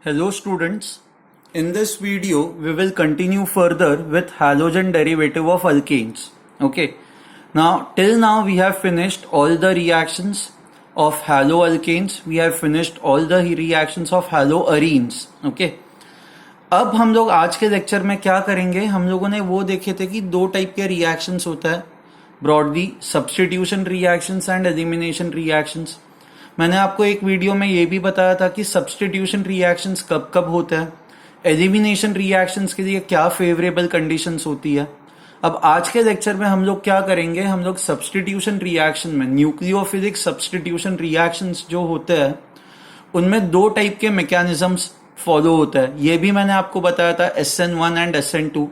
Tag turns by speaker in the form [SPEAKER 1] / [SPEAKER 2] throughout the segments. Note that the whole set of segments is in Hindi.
[SPEAKER 1] Hello students, in this video we will continue further with halogen derivative of alkanes. Okay, now till now we have finished all the reactions of haloalkanes, we have finished all the reactions of haloarenes. Okay, अब हम लोग आज के लेक्चर में क्या करेंगे, हम लोगों ने वो देखे थे कि दो टाइप के रिएक्शंस होता है broadly, substitution reactions and elimination reactions. मैंने आपको एक वीडियो में ये भी बताया था कि सब्स्टिट्यूशन रिएक्शंस कब कब होता है, एलिमिनेशन रिएक्शंस के लिए क्या फेवरेबल कंडीशंस होती है. अब आज के लेक्चर में हम लोग क्या करेंगे, हम लोग सब्स्टिट्यूशन रिएक्शन में न्यूक्लियोफिलिक सब्स्टिट्यूशन रिएक्शंस जो होते हैं उनमें दो टाइप के मैकेनिज्म्स फॉलो होता है. ये भी मैंने आपको बताया था SN1 and SN2,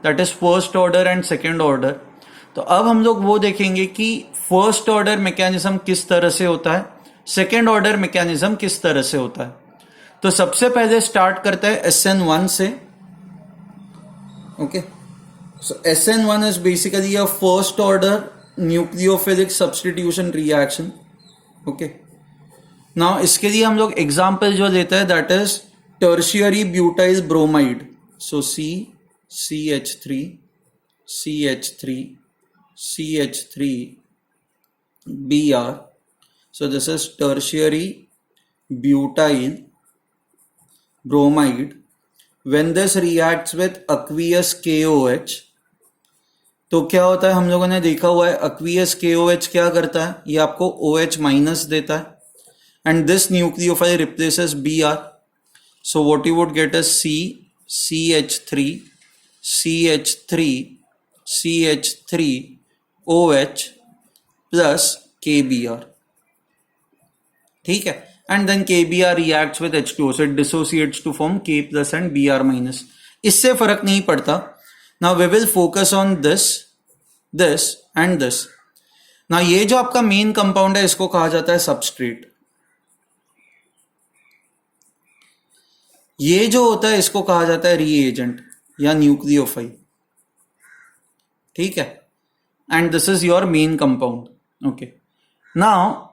[SPEAKER 1] that is first order and second order. तो अब हम लोग वो देखेंगे कि फर्स्ट ऑर्डर मैकेनिज्म किस तरह से होता है, सेकेंड ऑर्डर मैकेनिज्म किस तरह से होता है. तो सबसे पहले स्टार्ट करते हैं SN1 से. Okay, so SN1 is basically a first order nucleophilic substitution reaction. Okay, now इसके लिए हम लोग एग्जांपल जो लेते हैं that is tertiary butyl bromide. So CH3 CH3 CH3 Br. So this is tertiary butyl bromide. When this reacts with aqueous KOH, तो क्या होता है, हम लोगों ने देखा हुआ है aqueous KOH क्या करता है, ये आपको OH माइनस देता है and this nucleophile replaces Br. So what you would get is CH3 CH3 CH3 OH plus KBr. ठीक है, and then KBr reacts with H2O, so it dissociates to form K plus and Br minus. इससे फर्क नहीं पड़ता. Now we will focus on this and this. Now ये जो आपका मेन कंपाउंड है इसको कहा जाता है सबस्ट्रेट. ये जो होता है इसको कहा जाता है रीएजेंट या न्यूक्लियोफाइल. ठीक है, and this is your main compound. Okay, now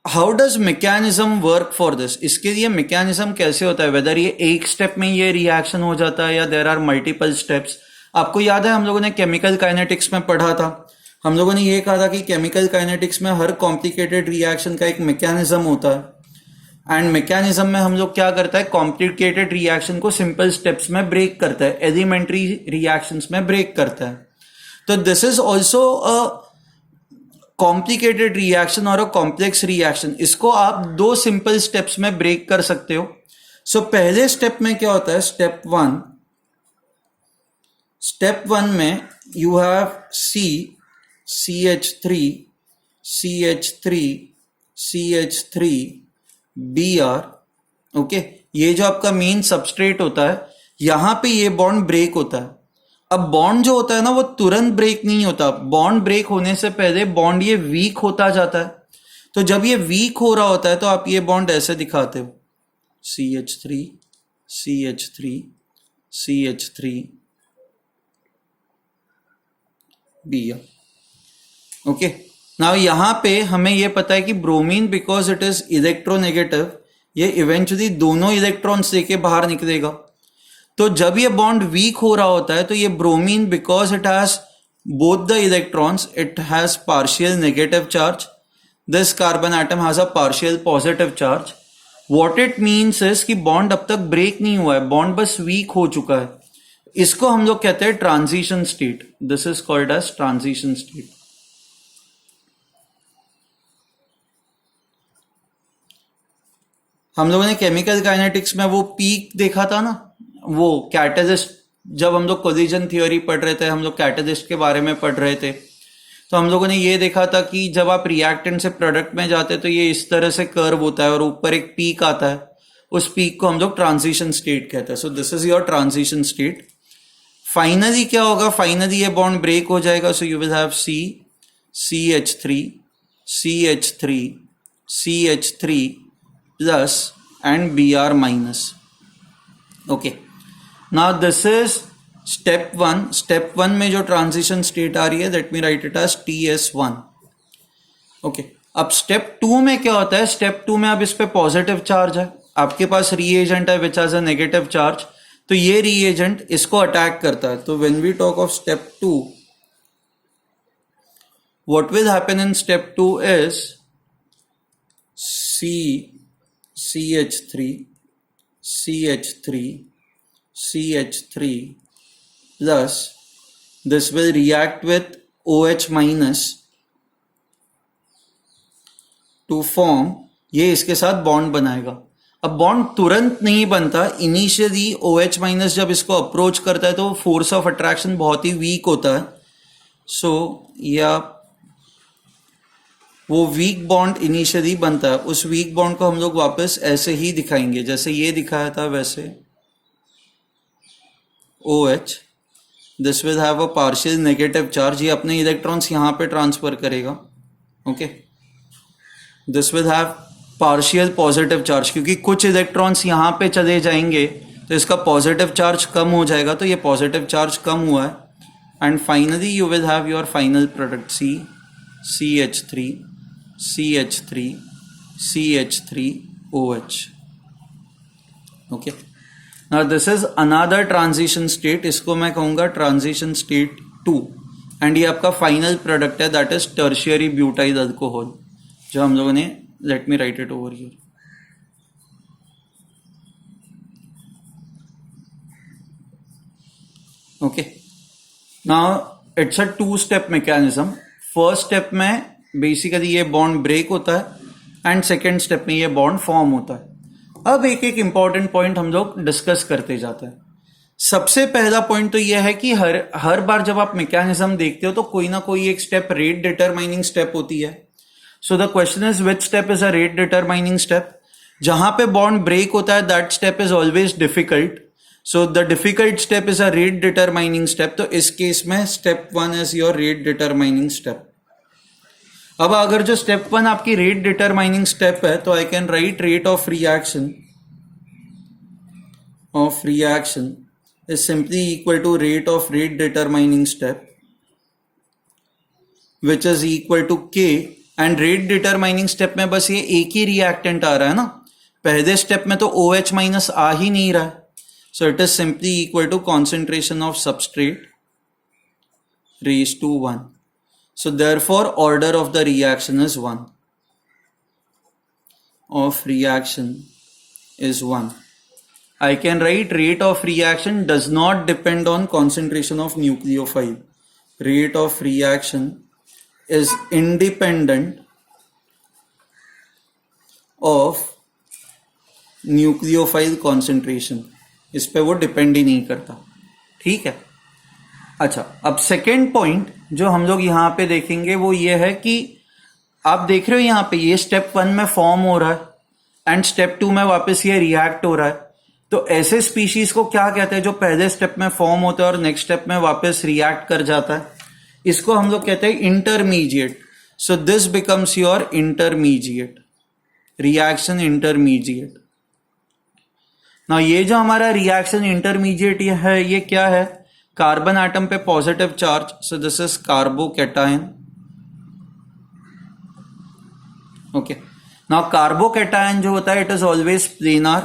[SPEAKER 1] how does mechanism work for this. इसके लिए मैकेनिज्म कैसे होता है, वेदर ये एक स्टेप में ये रिएक्शन हो जाता है या देर आर मल्टीपल स्टेप्स. आपको याद है हम लोगों ने केमिकल काइनेटिक्स में पढ़ा था, हम लोगों ने ये कहा था कि केमिकल काइनेटिक्स में हर कॉम्प्लिकेटेड रिएक्शन का एक मैकेनिज्म होता है एंड मैकेनिज्म में हम लोग क्या करता है, कॉम्प्लिकेटेड रिएक्शन को सिंपल स्टेप्स में ब्रेक करता है, एलिमेंट्री रिएक्शंस में ब्रेक करता है. तो this is also a complicated reaction और अ कॉम्प्लेक्स रिएक्शन. इसको आप दो सिंपल स्टेप्स में ब्रेक कर सकते हो. सो पहले स्टेप में क्या होता है, स्टेप वन में you have CH3 CH3 CH3 Br. Okay, ये जो आपका मेन सबस्ट्रेट होता है यहां पे ये बॉन्ड ब्रेक होता है. अब बॉन्ड जो होता है ना वो तुरंत ब्रेक नहीं होता, बॉन्ड ब्रेक होने से पहले बॉन्ड ये वीक होता जाता है. तो जब ये वीक हो रहा होता है तो आप ये बॉन्ड ऐसे दिखाते हो, CH3 CH3 CH3 Br. Okay, now यहां पे हमें ये पता है कि bromine because it is electronegative, ये इवेंचुअली दोनों इलेक्ट्रॉन्स लेके बाहर निकलेगा. तो जब ये बॉन्ड वीक हो रहा होता है तो ये bromine because it has both the electrons, it has partial negative charge, this carbon atom has a partial positive charge. What it means is कि बॉन्ड अब तक ब्रेक नहीं हुआ है, बॉन्ड बस वीक हो चुका है. इसको हम लोग कहते हैं transition state. This is called as transition state. हम लोगों ने केमिकल काइनेटिक्स में वो पीक देखा था ना, वो कैटलिस्ट, जब हम लोग कोलिजन थ्योरी पढ़ रहे थे, हम लोग कैटलिस्ट के बारे में पढ़ रहे थे, तो हम लोगों ने ये देखा था कि जब आप रिएक्टेंट से प्रोडक्ट में जाते तो ये इस तरह से कर्व होता है और ऊपर एक पीक आता है, उस पीक को हम लोग ट्रांजिशन स्टेट कहते हैं. सो this is your transition state. Finally क्या होगा, फाइनली ये बॉन्ड ब्रेक हो जाएगा. So you will have CH3 CH3 CH3 plus and Br minus. Okay, now this is step 1. step 1 में जो ट्रांजिशन स्टेट आ रही है, let me write it as TS1. Okay, अब स्टेप 2 में क्या होता है, स्टेप 2 में अब इस पे पॉजिटिव चार्ज है, आपके पास रीएजेंट है which has a negative charge, तो ये रीएजेंट इसको अटैक करता है. तो when we talk of step 2, what will happen in step 2 is CH3 CH3 CH3 plus this will react with OH minus to form, ये इसके साथ बॉन्ड बनाएगा. अब बॉन्ड तुरंत नहीं बनता, इनिशियली OH माइनस जब इसको अप्रोच करता है तो फोर्स ऑफ अट्रैक्शन बहुत ही वीक होता है. सो या वो वीक बॉन्ड इनिशियली बनता है, उस वीक बॉन्ड को हम लोग वापस ऐसे ही दिखाएंगे जैसे ये दिखाया था वैसे. OH, this will have a partial negative charge, ये अपने इलेक्ट्रॉन्स यहाँ पे ट्रांसफर करेगा. Okay, this will have partial positive charge, क्योंकि कुछ इलेक्ट्रॉन्स यहाँ पे चले जाएंगे तो इसका पॉजिटिव चार्ज कम हो जाएगा, तो ये पॉजिटिव चार्ज कम हुआ है. And finally you will have your final product CH3 CH3 CH3 OH. Okay, now this is another transition state, इसको मैं कहूंगा ट्रांजिशन स्टेट 2. एंड ये आपका फाइनल प्रोडक्ट है, that is tertiary butyl alcohol, जो हम लोगों ने, let me write it over here. Okay, now it's a 2-स्टेप मैकेनिज्म. फर्स्ट स्टेप में बेसिकली ये बॉन्ड ब्रेक होता है एंड सेकेंड स्टेप में ये बॉन्ड फॉर्म होता है. अब एक एक इंपॉर्टेंट पॉइंट हम लोग डिस्कस करते जाते हैं. सबसे पहला पॉइंट तो यह है कि हर बार जब आप मैकेनिज्म देखते हो तो कोई ना कोई एक स्टेप रेट डिटरमाइनिंग स्टेप होती है. So the question is which step is a rate determining step. जहां पे बॉन्ड ब्रेक होता है that step is always difficult, so the difficult step is a rate determining step. तो इस केस में step 1 is your rate determining step. अब अगर जो स्टेप 1 आपकी रेट डिटरमाइनिंग स्टेप है तो I can write rate of reaction is simply equal to rate of rate determining step which is equal to K. And rate determining step में बस ये एक ही रिएक्टेंट आ रहा है ना, पहले स्टेप में तो OH माइनस आ ही नहीं रहा है. So it is simply equal to concentration of substrate raise to 1. So therefore order of the reaction is 1. I can write rate of reaction does not depend on concentration of nucleophile. Rate of reaction is independent of nucleophile concentration. इस पे वो डिपेंड ही नहीं करता. ठीक है. अच्छा, अब सेकेंड पॉइंट जो हम लोग यहाँ पे देखेंगे वो ये है कि आप देख रहे हो यहाँ पे ये स्टेप 1 में फॉर्म हो रहा है एंड स्टेप 2 में वापस ये रिएक्ट हो रहा है. तो ऐसे स्पीशीज को क्या कहते हैं जो पहले स्टेप में फॉर्म होता है और नेक्स्ट स्टेप में वापस रिएक्ट कर जाता है? इसको हम लोग कहते हैं intermediate. So this becomes your intermediate reaction, intermediate. ना ये जो हमारा रिएक्शन इंटरमीडिएट है ये क्या है? कार्बन एटम पे positive charge, so this is carbocation. Okay, now carbocation जो होता है इट इज ऑलवेज प्लेनर,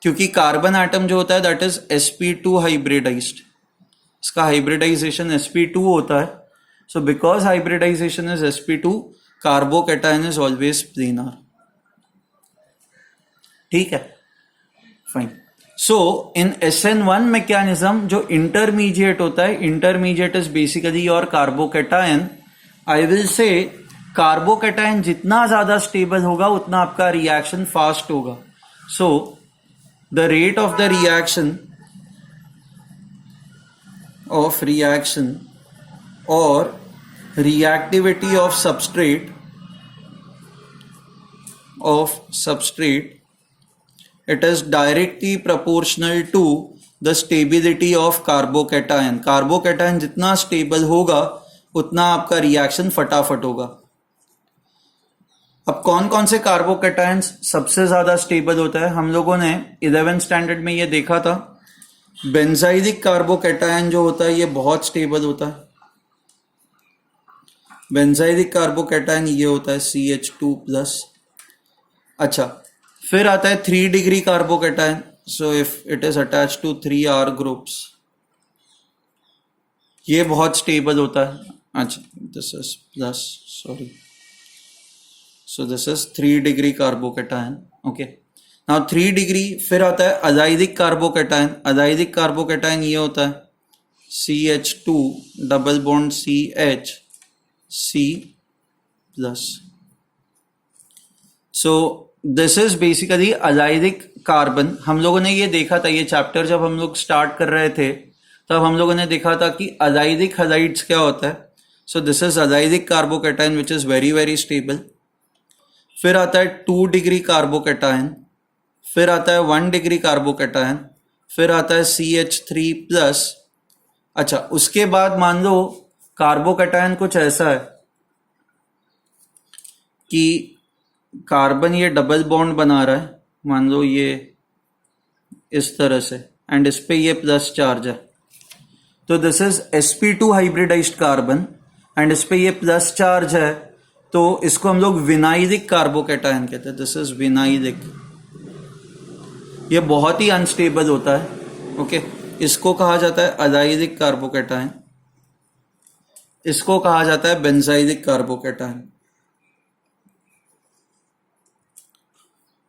[SPEAKER 1] क्योंकि कार्बन एटम जो होता है दैट इज sp2 हाइब्रिडाइज्ड. इसका हाइब्रिडाइजेशन sp2 होता है. So because hybridization is sp2, carbocation is always planar. ठीक है, fine. So in SN1 mechanism जो इंटरमीडिएट होता है, intermediate is basically your carbocation. I will say carbocation जितना ज्यादा स्टेबल होगा उतना आपका रिएक्शन फास्ट होगा. So the rate of the reaction और reactivity of substrate, it is directly proportional to the stability of carbocation. Carbocation जितना स्टेबल होगा उतना आपका रिएक्शन फटाफट होगा. अब कौन कौन से कार्बोकैटायंस सबसे ज्यादा स्टेबल होता है? हम लोगों ने 11th स्टैंडर्ड में ये देखा था. बेंजाइलिक कार्बोकैटायन जो होता है ये बहुत स्टेबल होता है. बेंजाइलिक कार्बोकैटायन ये होता है CH2+. अच्छा, फिर आता है 3 degree carbocation. So if it is attach to 3 R groups, ये बहुत स्टेबल होता है. अच्छा, this is plus, sorry. So this is 3 degree carbocation. Okay, now 3 degree. फिर आता है अजाइडिक कार्बोकेटायन. अजाइडिक कार्बोकेटायन ये होता है CH2 double bond CH C plus. So this is basically azidic carbon. हम लोगों ने ये देखा था, ये चैप्टर जब हम लोग स्टार्ट कर रहे थे तब हम लोगों ने देखा था कि अजाइडिक हलाइड्स क्या होता है. So this is azidic carbocation which is very very stable. फिर आता है 2 डिग्री कार्बोकेटायन. फिर आता है 1 डिग्री कार्बोकेटायन. फिर आता है CH3 प्लस. अच्छा, उसके बाद मान लो कार्बोकेटायन कुछ ऐसा है कि कार्बन ये डबल बॉन्ड बना रहा है, मान लो ये इस तरह से, एंड इस पे ये प्लस चार्ज है. तो this is sp2 hybridised carbon and इस पे ये प्लस चार्ज है, तो इसको हम लोग विनाइलिक कार्बोकेटायन कहते हैं. This is vinylic. ये बहुत ही अनस्टेबल होता है. ओके, इसको कहा जाता है अजाइडिक कार्बोकेटायन. इसको कहा जाता है बेंजाइलिक कार्बोकेटायन.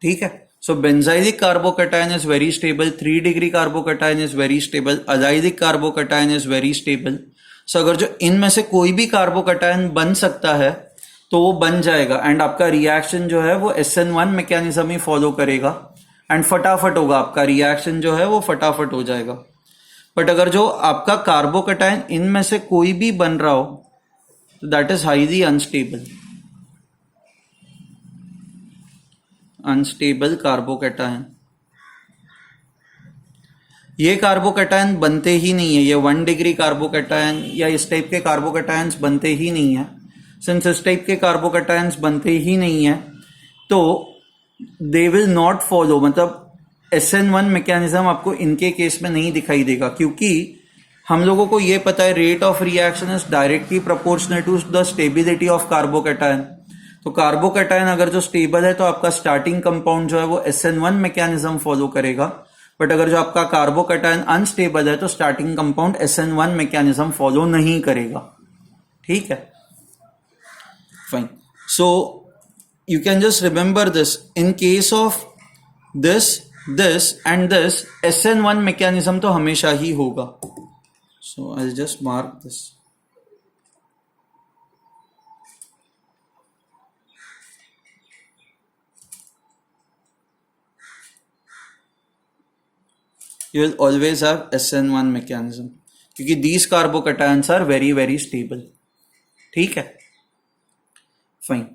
[SPEAKER 1] ठीक है. So benzylic carbocation is very stable. 3 degree carbocation is very stable. Azidic carbocation is very stable. So अगर जो इनमें से कोई भी कार्बोकेटायन बन सकता है तो वो बन जाएगा, एंड आपका रिएक्शन जो है वो SN1 मैकेनिज्म ही फॉलो करेगा, एंड फटाफट होगा. आपका रिएक्शन जो है वो फटाफट हो जाएगा. बट अगर जो आपका कार्बोकेटायन इनमें से कोई भी बन रहा हो तो that is highly unstable. Unstable carbocation, ये कार्बोकेटायन बनते ही नहीं है. ये 1 डिग्री कार्बोकेटायन या इस टाइप के कार्बोकेटायंस बनते ही नहीं है. सिंस इस टाइप के कार्बोकेटायंस बनते ही नहीं है तो दे विल नॉट फॉलो, मतलब SN1 मैकेनिज्म आपको इनके केस में नहीं दिखाई देगा, क्योंकि हम लोगों को ये पता है rate of reaction is directly proportional to the stability of carbocation. तो कार्बोकेटायन अगर जो स्टेबल है तो आपका स्टार्टिंग कंपाउंड जो है वो SN1 मैकेनिज्म फॉलो करेगा. बट अगर जो आपका कार्बोकेटायन अनस्टेबल है तो starting compound SN1 mechanism follow नहीं करेगा. ठीक है, fine. So you can just remember this. In case of this and this, SN1 mechanism तो हमेशा ही होगा. So I just mark this. You will always have SN1 mechanism क्योंकि these carbocations are very very stable. ठीक है, फाइन.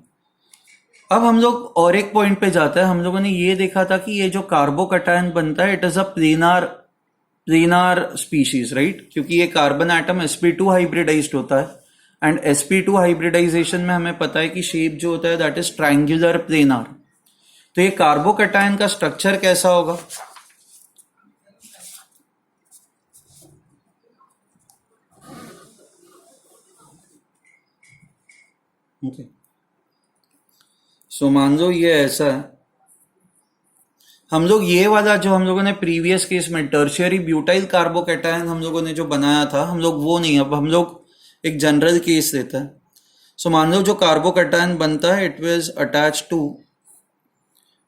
[SPEAKER 1] अब हम लोग और एक पॉइंट पे जाते हैं. हम लोगों ने ये देखा था कि ये जो कार्बोकटायन बनता है it is a planar species, right, क्योंकि ये कार्बन एटम sp2 हाइब्रिडाइज्ड होता है, एंड sp2 हाइब्रिडाइजेशन में हमें पता है कि शेप जो होता है दैट इज ट्रायंगुलर प्लेनार. तो ये कार्बोकटायन का स्ट्रक्चर कैसा होगा? ओके, सो मान लो ये ऐसा है. हम लोग ये वाला जो हम लोगों ने प्रीवियस केस में टर्शियरी ब्यूटाइल कार्बोकैटायन हम लोगों ने जो बनाया था, हम लोग वो नहीं, अब हम लोग एक जनरल केस लेते हैं. सो मान लो जो कार्बोकैटायन बनता है it was attach to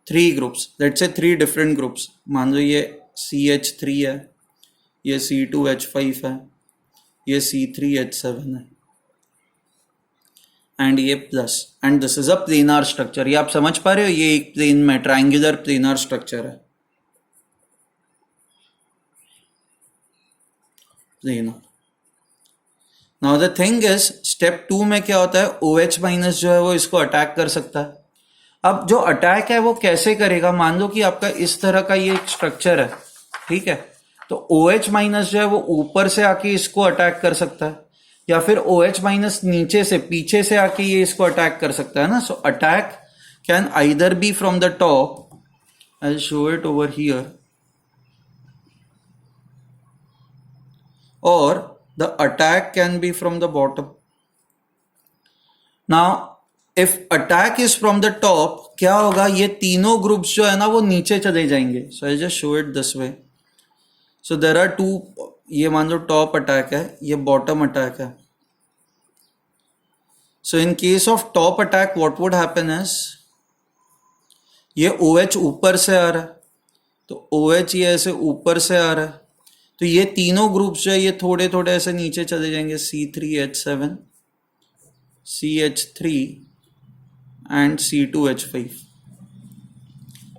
[SPEAKER 1] 3 groups, let's say 3 different groups. मान लो ये CH3 है, ये C2H5 है, ये C3H7 है, एंड ये plus, and this is a planar structure. ये आप समझ पा रहे हो, ये एक प्लेन में ट्रायंगुलर प्लेनार स्ट्रक्चर है, planar. Now the thing is step 2 में क्या होता है, OH माइनस जो है वो इसको अटैक कर सकता है. अब जो अटैक है वो कैसे करेगा? मान लो कि आपका इस तरह का ये एक स्ट्रक्चर है, ठीक है, तो OH माइनस जो है वो ऊपर से आके इसको अटैक कर सकता है, या फिर OH माइनस नीचे से पीछे से आके ये इसको अटैक कर सकता है ना. So attack can either be from the top, I will show it over here, और the attack can be from the bottom. Now if attack is from the top, क्या होगा, ये तीनों ग्रुप्स जो है ना वो नीचे चले जाएंगे. So I just show it this way. So there are two, ये मान लो टॉप अटैक है, ये बॉटम अटैक है. So in case of top attack what would happen is, ये OH ऊपर से आ रहा है, तो OH ये ऐसे ऊपर से आ रहा है, तो ये तीनों ग्रुप्स जो है ये थोड़े थोड़े ऐसे नीचे चले जाएंगे. C3H7, CH3 and C2H5,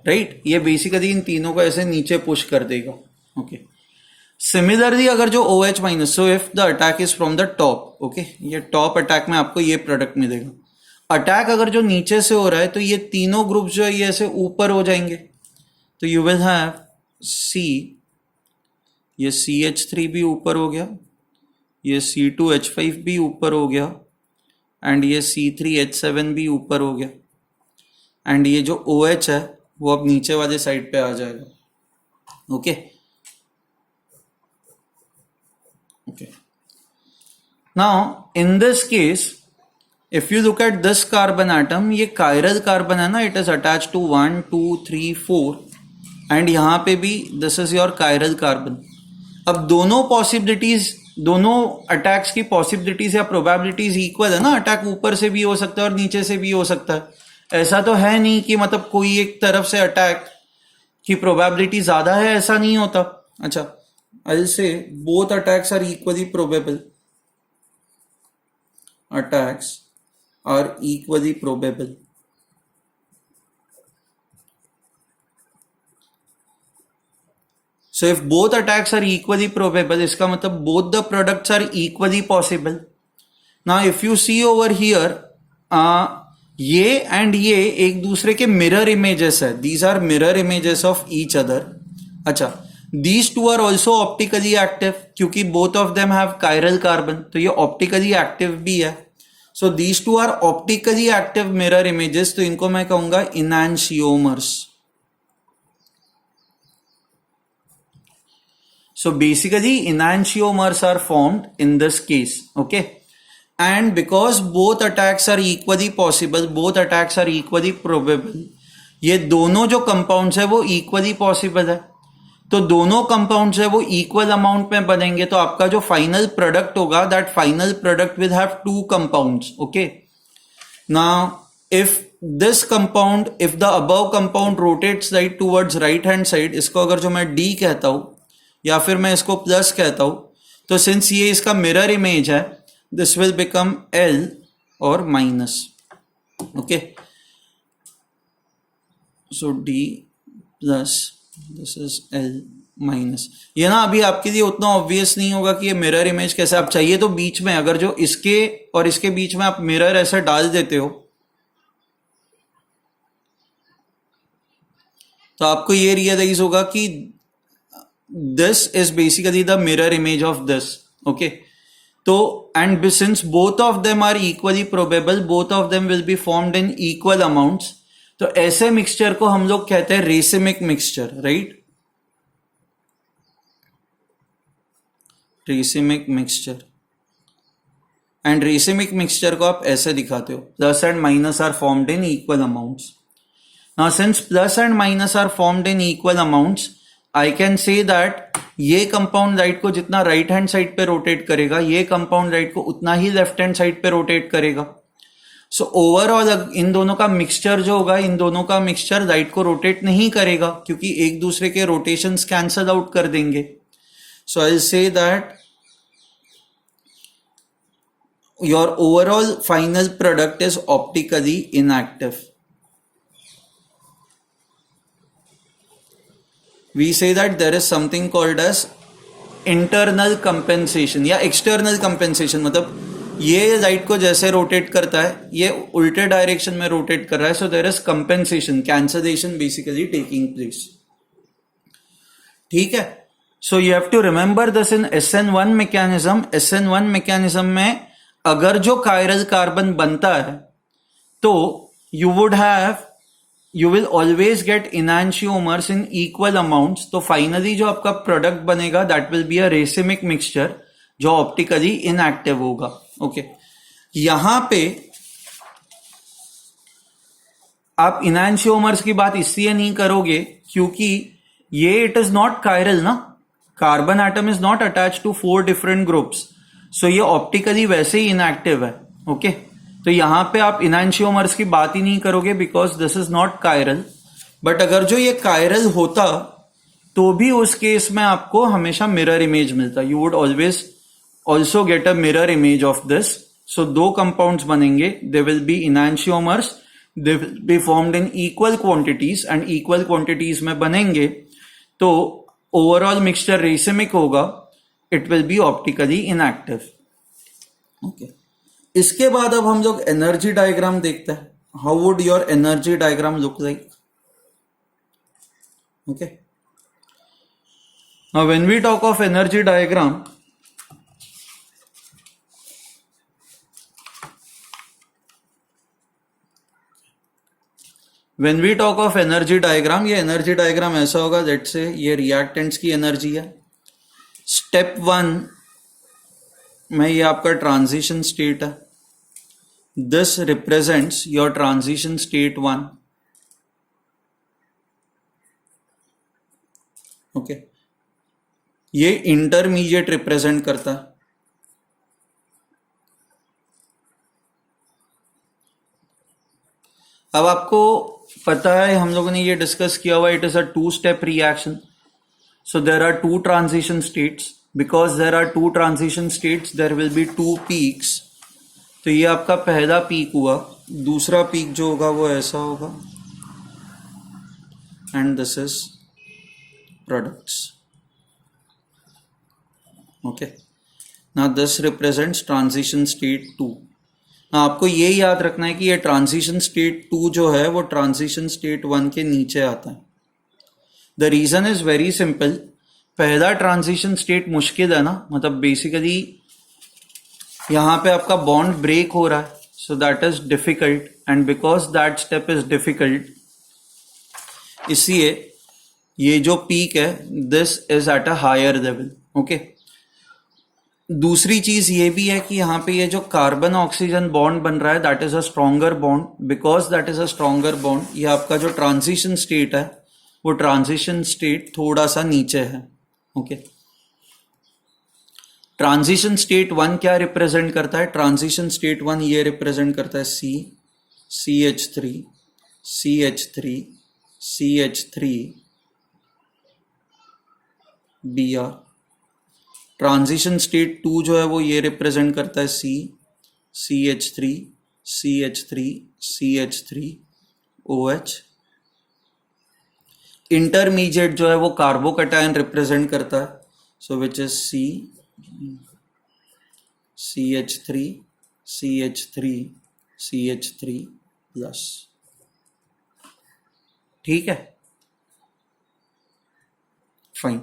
[SPEAKER 1] right. ये बेसिकली इन तीनों को ऐसे नीचे पुश कर देगा. ओके. सिमिलरली अगर जो OH minus, so if the attack is from the top, okay, ये टॉप अटैक में आपको ये प्रोडक्ट मिलेगा. अटैक अगर जो नीचे से हो रहा है तो ये तीनों ग्रुप जो है ये ऐसे ऊपर हो जाएंगे, तो यू विल हैव C, ये CH3 भी ऊपर हो गया, ये C2H5 भी ऊपर हो गया, एंड ये C3H7 भी ऊपर हो गया, एंड ये जो OH है वो अब नीचे वाले साइड पे आ जाएगा. Okay. Okay. Now, in this case, if you look at this carbon atom, ये chiral carbon है ना, it is attached to 1, 2, 3, 4, and यहाँ पे भी this is your chiral carbon. अब दोनों possibilities, दोनों attacks की possibilities या probabilities equal है ना. अटैक ऊपर से भी हो सकता है और नीचे से भी हो सकता है. ऐसा तो है नहीं कि मतलब कोई एक तरफ से अटैक की probability ज्यादा है, ऐसा नहीं होता. अच्छा, I'll say both attacks are equally probable. Attacks are equally probable. So if both attacks are equally probable, इसका मतलब both the products are equally possible. Now if you see over here, ये and ये एक दूसरे के mirror images है. These are mirror images of each other. अच्छा, these two are also optically active क्योंकि both of them have chiral carbon, तो ये optically active भी है. So these two are optically active mirror images, तो इनको मैं कहूंगा enantiomers. So basically enantiomers are formed in this case. Okay. And because both attacks are equally possible, both attacks are equally probable, ये दोनों जो compounds है वो equally possible है, तो दोनों कंपाउंड्स है वो इक्वल अमाउंट में बनेंगे, तो आपका जो फाइनल प्रोडक्ट होगा that final product will have two compounds. Okay. Now if this compound, if the above compound rotates right towards right hand side, इसको अगर जो मैं D कहता हूं या फिर मैं इसको प्लस कहता हूं, तो सिंस ये इसका मिरर इमेज है, दिस विल बिकम L और minus. Okay. So D plus this is L minus. ये ना अभी आपके लिए उतना ऑब्वियस नहीं होगा कि ये मिरर इमेज कैसे. आप चाहिए तो बीच में अगर जो इसके और इसके बीच में आप मिरर ऐसे डाल देते हो तो आपको ये रियलाइज होगा कि this is basically the mirror image of this. Okay. तो and since both of them are equally probable, both of them will be formed in equal amounts, तो ऐसे मिक्सचर को हम लोग कहते हैं racemic mixture. Right. Racemic mixture. And racemic mixture को आप ऐसे दिखाते हो, plus and minus are formed in equal amounts. Now since plus and minus are formed in equal amounts, I can say that ये कंपाउंड राइट को जितना राइट हैंड साइड पे रोटेट करेगा, ये कंपाउंड राइट को उतना ही लेफ्ट हैंड साइड पे रोटेट करेगा. सो ओवरऑल इन दोनों का मिक्सचर जो होगा, इन दोनों का मिक्सचर राइट को रोटेट नहीं करेगा क्योंकि एक दूसरे के रोटेशंस कैंसल आउट कर देंगे. So I will say that your overall final product is optically inactive. We say that there is something called as internal compensation या एक्सटर्नल कंपेंसेशन. मतलब ये लाइट को जैसे रोटेट करता है ये उल्टे डायरेक्शन में रोटेट कर रहा है, so there is compensation, cancellation basically taking place. ठीक है. So you have to remember this in SN1 mechanism. SN1 mechanism में अगर जो कायरल कार्बन बनता है तो you will always get enantiomers in equal amounts. तो फाइनली जो आपका प्रोडक्ट बनेगा that will be a racemic mixture जो ऑप्टिकली इनएक्टिव होगा. ओके. यहां पे आप इनैंशियोमर्स की बात इसलिए नहीं करोगे क्योंकि ये इट इज नॉट कायरल ना, carbon atom is not attach to 4 different groups, so ये ऑप्टिकली वैसे ही इनएक्टिव है। ओके, तो यहां पे आप इनैंशियोमर्स की बात ही नहीं करोगे because this is not chiral. But अगर जो ये कायरल होता तो भी उस केस में आपको हमेशा मिरर इमेज मिलता, you would always also get a mirror image of this. So 2 compounds बनेंगे, they will be enantiomers, they will be formed in equal quantities and equal quantities में बनेंगे तो ओवरऑल मिक्सचर रेसिमिक होगा, it will be optically inactive. Okay, इसके बाद अब हम लोग एनर्जी डायग्राम देखते हैं। How would your energy diagram look like? Okay, now when we talk of energy diagram, when we talk of energy diagram, ये एनर्जी डायग्राम ऐसा होगा, लेट्स से ये रिएक्टेंट्स की एनर्जी है। स्टेप 1 में ये आपका ट्रांजिशन स्टेट है, this represents your transition state 1। Okay, ये इंटरमीडिएट रिप्रेजेंट करता है। अब आपको पता है, हम लोगों ने ये डिस्कस किया हुआ, it is a two step reaction, so there are 2 transition states, because there are 2 transition states there will be 2 peaks. तो ये आपका पहला पीक हुआ, दूसरा पीक जो होगा वो ऐसा होगा, and this is products. Okay, now this represents transition state 2। आपको ये याद रखना है कि ये ट्रांजिशन स्टेट 2 जो है वो ट्रांजिशन स्टेट 1 के नीचे आता है। The reason is very simple, पहला ट्रांजिशन स्टेट मुश्किल है ना, मतलब बेसिकली यहां पे आपका बॉन्ड ब्रेक हो रहा है, so that is difficult, and because that step is difficult, इसलिए ये जो पीक है this is at a higher level. Okay, दूसरी चीज ये भी है कि यहाँ पे ये जो कार्बन ऑक्सीजन बॉन्ड बन रहा है that is a stronger bond, because that is a stronger bond, ये आपका जो ट्रांजिशन स्टेट है वो ट्रांजिशन स्टेट थोड़ा सा नीचे है। ओके, ट्रांजिशन स्टेट 1 क्या रिप्रेजेंट करता है? ट्रांजिशन स्टेट 1 ये रिप्रेजेंट करता है CH3 CH3 CH3 Br। Transition state 2 जो है वो ये रिप्रेजेंट करता है CH3 CH3 CH3 OH। Intermediate जो है वो कार्बोकैटायन रिप्रेजेंट करता है, सो which is CH3 CH3 CH3 plus. ठीक है, fine.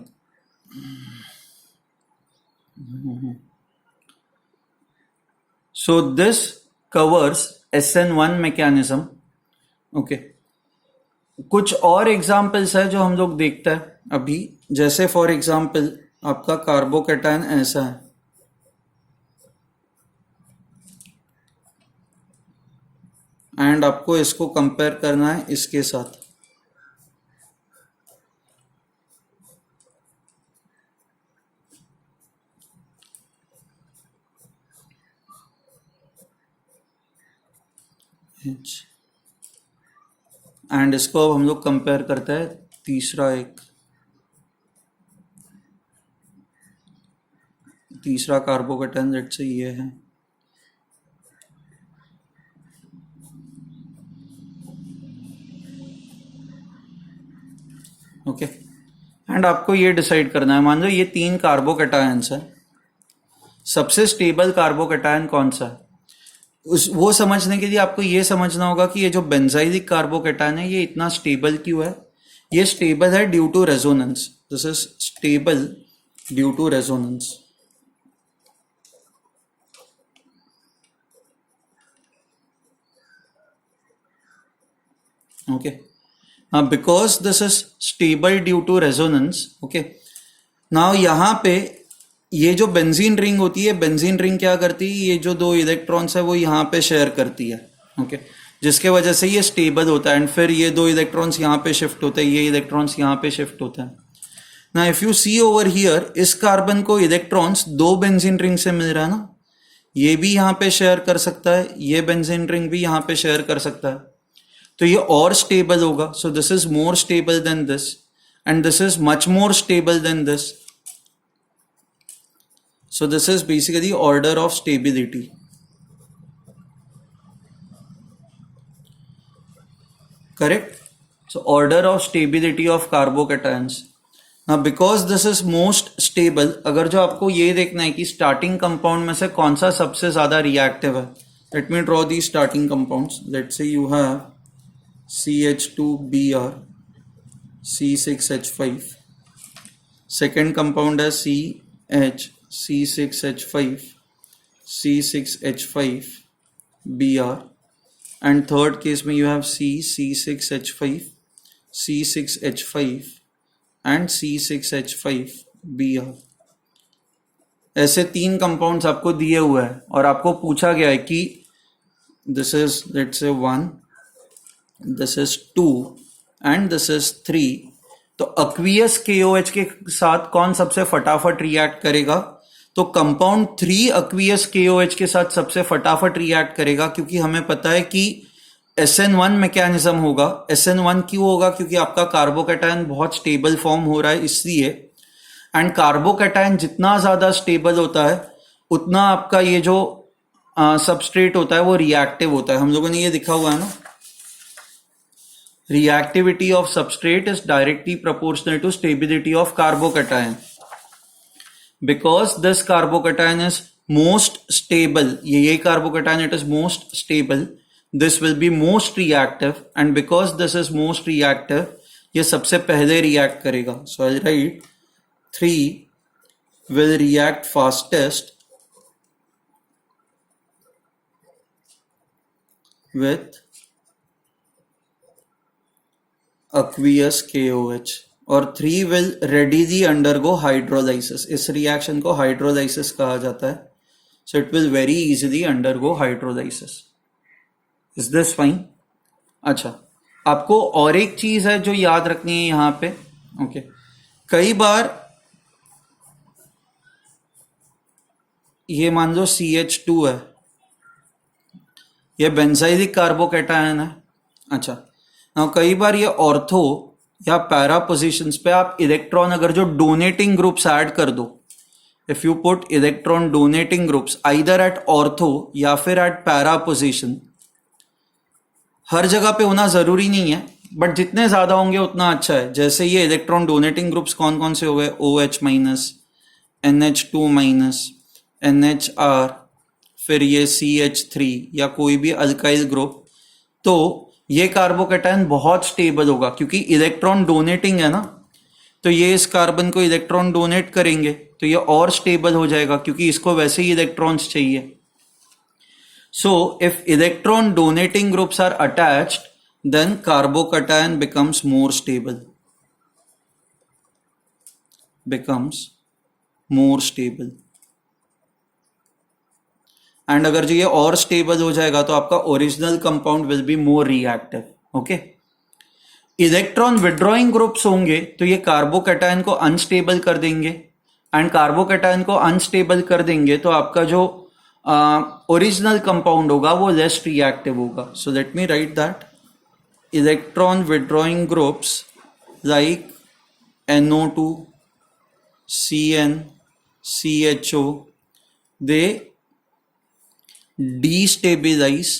[SPEAKER 1] So this covers SN1 mechanism. Okay. कुछ और एग्जाम्पल्स है जो हम लोग देखते हैं अभी, जैसे फॉर एग्जाम्पल आपका कार्बोकैटायन ऐसा है, एंड आपको इसको कंपेयर करना है इसके साथ। एंड इसको अब हम लोग कंपेयर करते हैं तीसरा कार्बोकैटायन, लेट्स से ये है। ओके, एंड आपको ये डिसाइड करना है, मान लो ये 3 कार्बोकैटायंस है, सबसे स्टेबल कार्बोकैटायन कौन सा है? वो समझने के लिए आपको ये समझना होगा कि ये जो बेंजाइलिक कार्बोकैटायन है ये इतना स्टेबल क्यों है? ये स्टेबल है due to resonance, this is stable due to resonance. Okay, because this is stable due to resonance. Okay, now यहां पे ये जो बेंजीन रिंग होती है, बेंजीन रिंग क्या करती है, ये जो 2 इलेक्ट्रॉन्स है वो यहाँ पे शेयर करती है। ओके, जिसके वजह से ये स्टेबल होता है, एंड फिर ये दो इलेक्ट्रॉन्स यहाँ पे शिफ्ट होते हैं, ये इलेक्ट्रॉन्स यहाँ पे शिफ्ट होते हैं. ना if you see over here, इस कार्बन को इलेक्ट्रॉन्स दो बेंजीन रिंग से मिल रहा है ना, ये भी यहाँ पे शेयर कर सकता है, ये बेंजीन रिंग भी यहाँ पे शेयर कर सकता है, तो ये और स्टेबल होगा. सो this is more stable then this, and this is much more stable then this. So this is basically order of stability. Correct? So order of stability of carbocations. Now because this is most stable, अगर जो आपको ये देखना है कि starting compound में से कौन सा सबसे ज़्यादा reactive है, let me draw these starting compounds. Let's say you have CH2Br, C6H5. Second compound is CH, C6H5, C6H5, Br, and third case में you have C6H5, C6H5 and C6H5, Br. ऐसे तीन कंपाउंड्स आपको दिए हुए हैं और आपको पूछा गया है कि this is let's say 1, this is 2 and this is 3. तो aqueous KOH के साथ कौन सबसे फटाफट रिएक्ट करेगा? तो कंपाउंड 3 aqueous KOH के साथ सबसे फटाफट रिएक्ट करेगा, क्योंकि हमें पता है कि SN1 मैकेनिज्म होगा. SN1 क्यों होगा? क्योंकि आपका कार्बोकैटायन बहुत स्टेबल फॉर्म हो रहा है इसलिए. एंड कार्बोकैटायन जितना ज्यादा स्टेबल होता है उतना आपका ये जो सबस्ट्रेट होता है वो रिएक्टिव होता है. हम लोगों ने ये दिखा हुआ है ना, reactivity of substrate is directly proportional to stability of carbocation. Because this carbocation is most stable, ये carbocation it is most stable, this will be most reactive, and because this is most reactive, ये सबसे पहले react करेगा. So I'll write 3 will react fastest with aqueous KOH और 3 will readily undergo hydrolysis. इस रिएक्शन को हाइड्रोलाइसिस कहा जाता है. So it will very easily undergo hydrolysis. Is this fine? अच्छा, आपको और एक चीज है जो याद रखनी है यहाँ पे. ओके, कई बार ये मान लो CH2 है, ये बेंजाइलिक कार्बोकैटायन है. अच्छा, now कई बार ये ऑर्थो या पैरा पोजिशंस पे आप इलेक्ट्रॉन अगर जो डोनेटिंग ग्रुप्स ऐड कर दो, if you put electron donating groups either at ortho या फिर एट पैरा पोजिशन, हर जगह पे होना जरूरी नहीं है बट जितने ज्यादा होंगे उतना अच्छा है. जैसे ये इलेक्ट्रॉन डोनेटिंग ग्रुप्स कौन कौन से हो गए? OH minus, NH2 minus, NHR, फिर ये CH3 या कोई भी अल्काइल ग्रुप, तो ये कार्बोकैटायन बहुत स्टेबल होगा क्योंकि इलेक्ट्रॉन डोनेटिंग है ना. तो ये इस कार्बन को इलेक्ट्रॉन डोनेट करेंगे तो ये और स्टेबल हो जाएगा क्योंकि इसको वैसे ही इलेक्ट्रॉन्स चाहिए. So if electron donating groups are attached then carbocation becomes more stable, and अगर जो ये और स्टेबल हो जाएगा तो आपका original compound will be more reactive. Okay, electron withdrawing groups होंगे तो ये कार्बोकैटायन को अनस्टेबल कर देंगे, एंड कार्बोकैटायन को अनस्टेबल कर देंगे तो आपका जो ओरिजिनल कंपाउंड होगा वो लेस रिएक्टिव होगा. So let me right that electron withdrawing groups like NO2, CN, CHO, they destabilize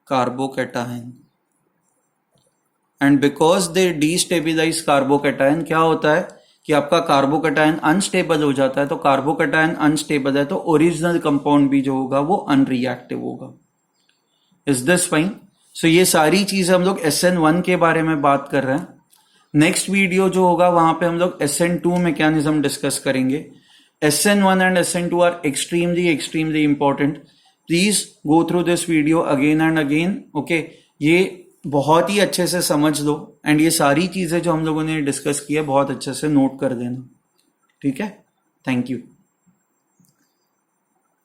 [SPEAKER 1] carbocation, and because they destabilize carbocation क्या होता है कि आपका कार्बोकैटायन अनस्टेबल हो जाता है. तो कार्बोकैटायन अनस्टेबल है तो ओरिजिनल कंपाउंड भी जो होगा वो अनरिएक्टिव होगा. Is this fine? सो ये सारी चीजें हम लोग SN1 के बारे में बात कर रहे हैं. नेक्स्ट वीडियो जो होगा वहां पे हम लोग SN2 मैकेनिज्म डिस्कस करेंगे. SN1 and SN2 are extremely important. Please go through this video again and again. Okay, ये बहुत ही अच्छे से समझ लो एंड ये सारी चीजें जो हम लोगों ने डिस्कस की है बहुत अच्छे से नोट कर देना. ठीक है. Thank you.